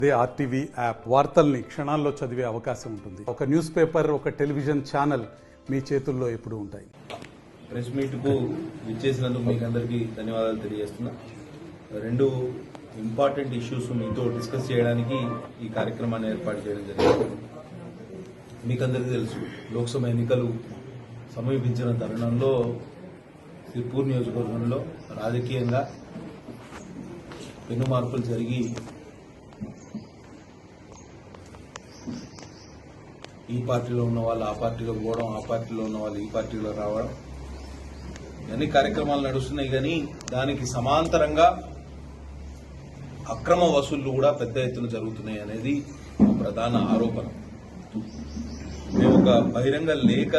అదే RTV app వార్తల్ని క్షణాల్లో చదివే అవకాశం ఉంటుంది. ఒక న్యూస్ పేపర్, ఒక టెలివిజన్ ఛానల్ మీ చేతుల్లో ఎప్పుడూ ఉంటాయి. ప్రెస్ మీట్ కు విచ్చేసినందుకు మీకు అందరికీ ధన్యవాదాలు తెలియజేస్తున్నా. రెండు ఇంపార్టెంట్ ఇష్యూస్ మీతో డిస్కస్ చేయడానికి ఈ కార్యక్రమాన్ని ఏర్పాటు చేయడం జరిగింది. మీకందరికీ తెలుసు, లోక్సభ ఎన్నికలు సమీపించిన తరుణంలో సిర్పూర్ నియోజకవర్గంలో రాజకీయంగా పెను మార్పులు జరిగి ఈ పార్టీలో ఉన్న వాళ్ళు ఆ పార్టీలోకి పోవడం, ఆ పార్టీలో ఉన్న వాళ్ళు ఈ పార్టీలో రావడం, ఇవన్నీ కార్యక్రమాలు నడుస్తున్నాయి. కానీ దానికి సమాంతరంగా అక్రమ వసూళ్లు కూడా పెద్ద ఎత్తున జరుగుతున్నాయి అనేది ప్రధాన ఆరోపణ. మేము ఒక బహిరంగ లేఖ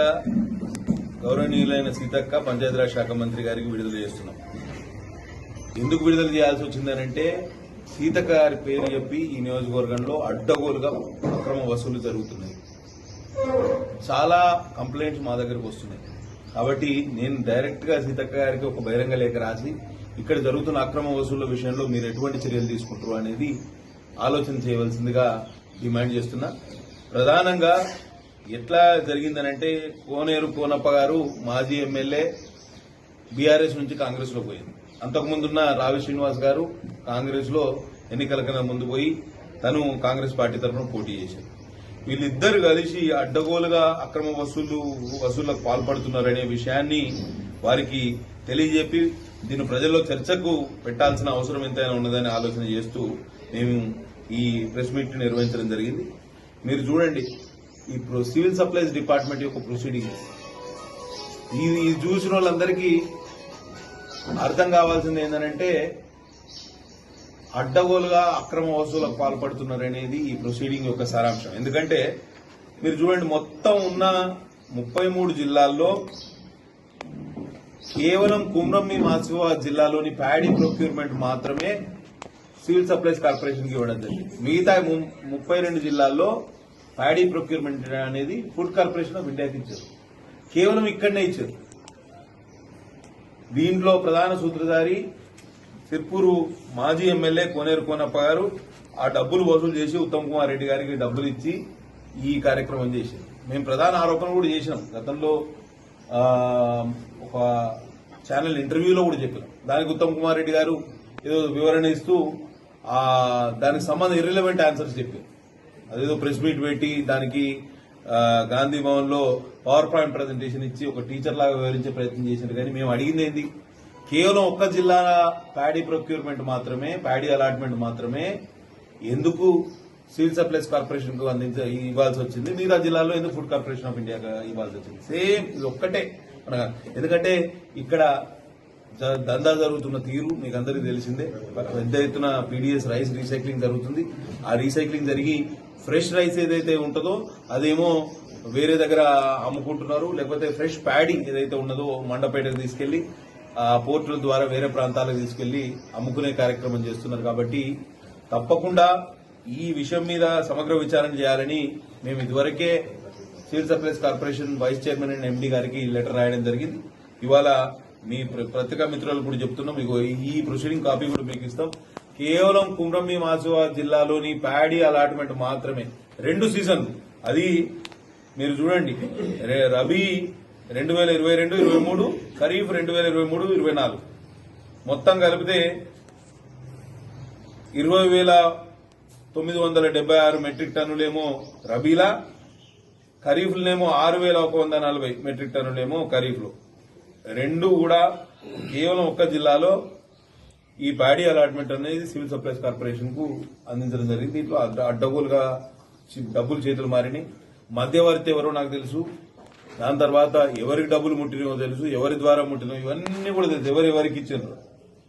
గౌరవనీయులైన సీతక్క పంచాయతీరాజ్ శాఖ మంత్రి గారికి విడుదల చేస్తున్నాం. ఎందుకు విడుదల చేయాల్సి వచ్చిందనంటే, సీతక్క గారి పేరు చెప్పి ఈ నియోజకవర్గంలో అడ్డగోలుగా అక్రమ వసూలు జరుగుతున్నాయి. చాలా కంప్లైంట్స్ మా దగ్గరకు వస్తున్నాయి. కాబట్టి నేను డైరెక్ట్ గా సీతక్క గారికి ఒక బహిరంగ లేఖ రాసి ఇక్కడ జరుగుతున్న అక్రమ వసూళ్ల విషయంలో మీరు ఎటువంటి చర్యలు తీసుకుంటారు అనేది ఆలోచన చేయవలసిందిగా డిమాండ్ చేస్తున్నా. ప్రధానంగా ఎట్లా జరిగిందనంటే, కోనేరు కోనప్ప గారు మాజీ ఎమ్మెల్యే, బీఆర్ఎస్ నుంచి కాంగ్రెస్ లో పోయింది. అంతకుముందున్న రావి శ్రీనివాస్ గారు కాంగ్రెస్ లో ఎన్నికల కన్నా ముందు పోయి తను కాంగ్రెస్ పార్టీ తరఫున పోటీ చేశారు. వీళ్ళిద్దరు కలిసి అడ్డగోలుగా అక్రమ వసూళ్లకు పాల్పడుతున్నారనే విషయాన్ని వారికి తెలియజెప్పి దీన్ని ప్రజల్లో చర్చకు పెట్టాల్సిన అవసరం ఎంతైనా ఉన్నదని ఆలోచన చేస్తూ మేము ఈ ప్రెస్ మీట్ నిర్వహించడం జరిగింది. మీరు చూడండి, ఈ సివిల్ సప్లైస్ డిపార్ట్మెంట్ యొక్క ప్రొసీడింగ్ ఇది చూసిన వాళ్ళందరికీ అర్థం కావాల్సింది ఏంటంటే, అడ్డగోలుగా అక్రమ వసూలకు పాల్పడుతున్నారనేది ఈ ప్రొసీడింగ్ యొక్క సారాంశం. ఎందుకంటే మీరు చూడండి, మొత్తం ఉన్న 33 జిల్లాల్లో కేవలం కుమ్రంభీం ఆసిఫాబాద్ జిల్లాలోని ప్యాడీ ప్రొక్యూర్మెంట్ మాత్రమే సివిల్ సప్లైస్ కార్పొరేషన్ కి ఇవ్వడం జరిగింది. మిగతా 32 జిల్లాల్లో ప్యాడీ ప్రొక్యూర్మెంట్ అనేది ఫుడ్ కార్పొరేషన్ ఆఫ్ ఇండియాకి ఇచ్చారు. కేవలం ఇక్కడనే ఇచ్చారు. దీంట్లో ప్రధాన సూత్రధారి సిర్పూరు మాజీ ఎమ్మెల్యే కోనేరు కోనప్ప గారు ఆ డబ్బులు వసూలు చేసి ఉత్తమ్ కుమార్ రెడ్డి గారికి డబ్బులు ఇచ్చి ఈ కార్యక్రమం చేశారు. మేము ప్రధాన ఆరోపణ కూడా చేసినాం. గతంలో ఒక ఛానల్ ఇంటర్వ్యూలో కూడా చెప్పాం. దానికి ఉత్తమ్ కుమార్ రెడ్డి గారు ఏదో వివరణ ఇస్తూ దానికి సంబంధం ఇర్రిలవెంట్ ఆన్సర్స్ చెప్పారు. అదేదో ప్రెస్ మీట్ పెట్టి దానికి గాంధీ భవన్ లో పవర్ పాయింట్ ప్రజెంటేషన్ ఇచ్చి ఒక టీచర్ లాగా వివరించే ప్రయత్నం చేశారు. కానీ మేము అడిగింది ఏంది, కేవలం ఒక్క జిల్లా ప్యాడీ ప్రొక్యూర్మెంట్ మాత్రమే, ప్యాడీ అలాట్మెంట్ మాత్రమే ఎందుకు సివిల్ సప్లైస్ కార్పొరేషన్ కు ఇవ్వాల్సి వచ్చింది, మిగతా జిల్లాలో ఎందుకు ఫుడ్ కార్పొరేషన్ ఆఫ్ ఇండియా ఇవ్వాల్సి వచ్చింది? సేమ్ ఇది ఒక్కటే. ఎందుకంటే ఇక్కడ దందా జరుగుతున్న తీరు మీకు అందరికీ తెలిసిందే. పెద్ద ఎత్తున పీడీఎస్ రైస్ రీసైక్లింగ్ జరుగుతుంది. ఆ రీసైక్లింగ్ జరిగి ఫ్రెష్ రైస్ ఏదైతే ఉంటుందో అదేమో వేరే దగ్గర అమ్ముకుంటున్నారు. లేకపోతే ఫ్రెష్ ప్యాడీ ఏదైతే ఉన్నదో మండపేటకు తీసుకెళ్లి పోర్టుల ద్వారా వేరే ప్రాంతాలకు తీసుకెళ్లి అమ్ముకునే కార్యక్రమం చేస్తున్నారు. కాబట్టి తప్పకుండా ఈ విషయం మీద సమగ్ర విచారణ చేయాలని మేము ఇదివరకే civil supplies corporation vice chairman and MD గారికి లెటర్ రాయడం జరిగింది. ఇవాళ మీ పత్రికా మిత్రులకు కూడా చెప్తున్నాం, మీకు ఈ ప్రొసీడింగ్ కాపీ కూడా మీకు ఇస్తాం. కేవలం కుమ్రంభీం ఆసిఫాబాద్ జిల్లాలోని ప్యాడీ అలాట్మెంట్ మాత్రమే 2 సీజన్లు. అది మీరు చూడండి, రబీ 2022-23, ఖరీఫ్ 2023-24 మొత్తం కలిపితే 20,976 మెట్రిక్ టన్నులేమో రబీలా, ఖరీఫ్లనేమో 6,140 మెట్రిక్ టన్నులేమో ఖరీఫ్లో. రెండు కూడా కేవలం ఒక్క జిల్లాలో ఈ ప్యాడీ అలాట్మెంట్ అనేది సివిల్ సప్లైస్ కార్పొరేషన్ కు అందించడం జరిగింది. దీంట్లో అడ్డగోలుగా డబ్బులు చేతులు మారినాయి. మధ్యవర్తి ఎవరో నాకు తెలుసు, దాని తర్వాత ఎవరికి డబ్బులు ముట్టినో తెలుసు, ఎవరి ద్వారా ముట్టినో ఇవన్నీ కూడా తెలుసు, ఎవరెవరికి ఇచ్చారు.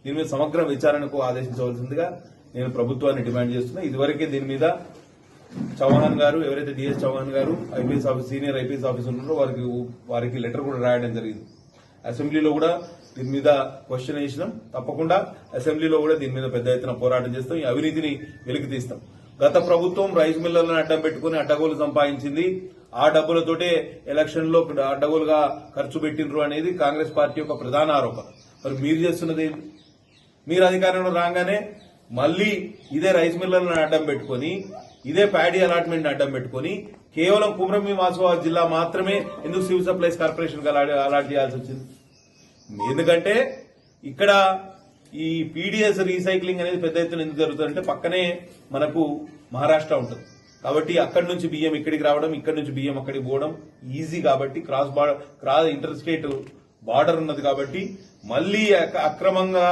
దీని మీద సమగ్ర విచారణకు ఆదేశించవలసిందిగా నేను ప్రభుత్వాన్ని డిమాండ్ చేస్తున్నా. ఇదివరకే దీని మీద చౌహాన్ గారు, ఎవరైతే డిఎస్ చౌహాన్ గారు IPS office senior IPS officer ఉన్నారో వారికి లెటర్ కూడా రాయడం జరిగింది. అసెంబ్లీలో కూడా దీని మీద క్వశ్చన్ వేసినాం. తప్పకుండా అసెంబ్లీలో కూడా దీని మీద పెద్ద ఎత్తున పోరాటం చేస్తాం. ఈ అవినీతిని వెలికి తీస్తాం. గత ప్రభుత్వం రైస్ మిల్లర్లను అడ్డం పెట్టుకుని అడ్డగోలు సంపాదించింది. ఆ డబ్బులతోటే ఎలక్షన్ లో అడ్డగోలుగా ఖర్చు పెట్టిండ్రు అనేది కాంగ్రెస్ పార్టీ యొక్క ప్రధాన ఆరోపణ. మరి మీరు చేస్తున్నది, మీరు అధికారంలో రాగానే మళ్ళీ ఇదే రైస్ మిల్లర్లను అడ్డం పెట్టుకొని ఇదే ప్యాడీ అలాట్మెంట్ అడ్డం పెట్టుకొని కేవలం కుమ్రంభీం ఆసిఫాబాద్ జిల్లా మాత్రమే ఎందుకు సివిల్ సప్లైస్ కార్పొరేషన్ అలాట్ చేయాల్సి వచ్చింది? ఎందుకంటే ఇక్కడ ఈ పీడీఎస్ రీసైక్లింగ్ అనేది పెద్ద ఎత్తున ఎందుకు జరుగుతుందంటే పక్కనే మనకు మహారాష్ట్ర ఉంటుంది కాబట్టి అక్కడి నుంచి బియ్యం ఇక్కడికి రావడం, ఇక్కడి నుంచి బియ్యం అక్కడికి పోవడం ఈజీ కాబట్టి క్రాస్ ఇంటర్ స్టేట్ బార్డర్ ఉన్నది కాబట్టి మళ్లీ అక్రమంగా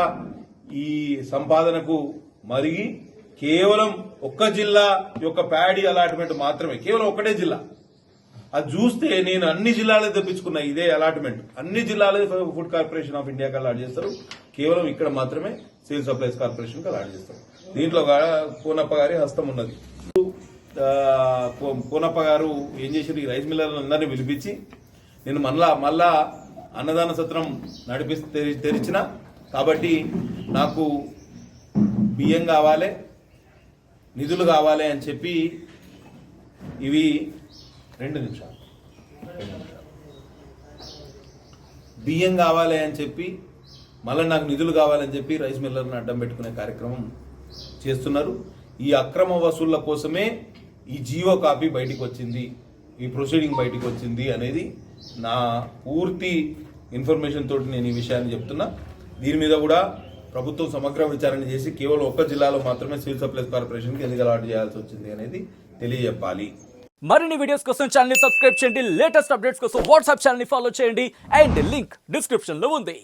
ఈ సంపాదనకు మరిగి కేవలం ఒక్క జిల్లా యొక్క ప్యాడీ అలాట్మెంట్ మాత్రమే, కేవలం ఒకటే జిల్లా. అది చూస్తే నేను అన్ని జిల్లాలే తెప్పించుకున్నా ఇదే అలాట్మెంట్, అన్ని జిల్లాలే ఫుడ్ కార్పొరేషన్ ఆఫ్ ఇండియాకి అలాట్ చేస్తారు, కేవలం ఇక్కడ మాత్రమే సివిల్ సప్లైస్ కార్పొరేషన్ కి అలాట్ చేస్తారు. దీంట్లో కోనప్ప గారి హస్తం ఉన్నది. కోనప్ప గారు ఏం చేశారు, ఈ రైస్ మిల్లర్లను అందరినీ పిలిపించి నేను మళ్ళా అన్నదాన సత్రం తెరిచిన కాబట్టి నాకు బియ్యం కావాలి, నిధులు కావాలి అని చెప్పి ఇవి 2 నిమిషాలు బియ్యం కావాలి అని చెప్పి మళ్ళీ నాకు నిధులు కావాలని చెప్పి రైస్ మిల్లర్ని అడ్డం పెట్టుకునే కార్యక్రమం చేస్తున్నారు. ఈ అక్రమ వసూళ్ల కోసమే ఈ జీవో కాపీ బయటికి వచ్చింది, ఈ ప్రొసీడింగ్ బయటికి వచ్చింది అనేది నా పూర్తి ఇన్ఫర్మేషన్ తోటి నేను ఈ విషయాన్ని చెప్తున్నా. దీని మీద కూడా ప్రభుత్వం సమగ్ర విచారణ చేసి కేవలం ఒక్క జిల్లాలో మాత్రమే సివిల్ సప్లైస్ కార్పొరేషన్కి ఎందుకు అలాట్ చేయాల్సి వచ్చింది అనేది తెలియజెప్పాలి. మరిన్ని వీడియోస్ కోసం ఛానల్ ని సబ్స్క్రైబ్ చేయండి, లేటెస్ట్ అప్డేట్స్ కోసం వాట్సాప్ ఛానల్ ని ఫాలో చేయండి అండ్ లింక్ డిస్క్రిప్షన్ లో ఉంది.